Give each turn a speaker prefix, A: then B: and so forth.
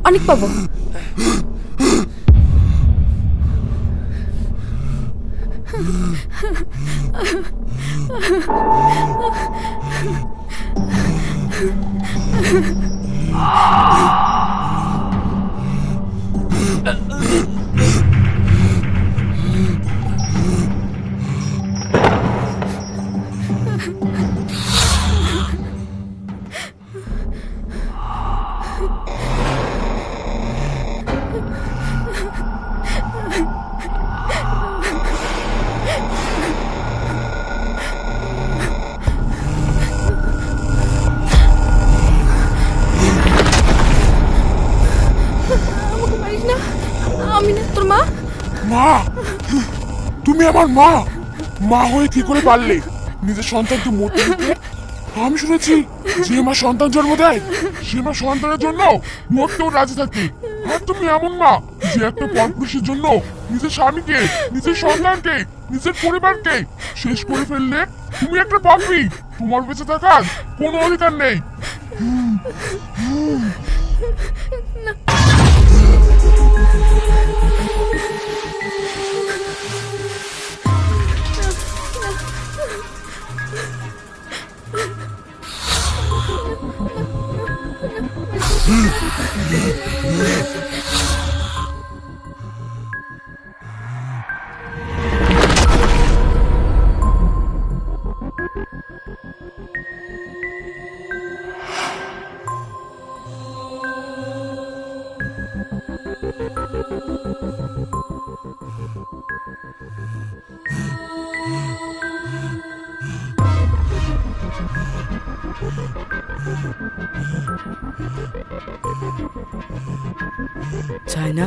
A: অনেক পাবো। আমাকে মারিস না, আমি না তোর মা।
B: মা, তুমি আমার মা। মা হয়ে কি করে পারলে নিজের সন্তানকে মরতে দিতে? আমি শুনেছি যে মা সন্তান জন্ম দেয় সে মা সন্তানের জন্য মরতেও রাজি থাকে। আর তুমি এমন মা যে একটা পরপুরুষের জন্য নিজের স্বামীকে, নিজের সন্তানকে, নিজের পরিবারকে শেষ করে ফেললে। তুমি একটা পাপী, তোমার বেঁচে থাকার কোনো অধিকার নেই।
C: চায়না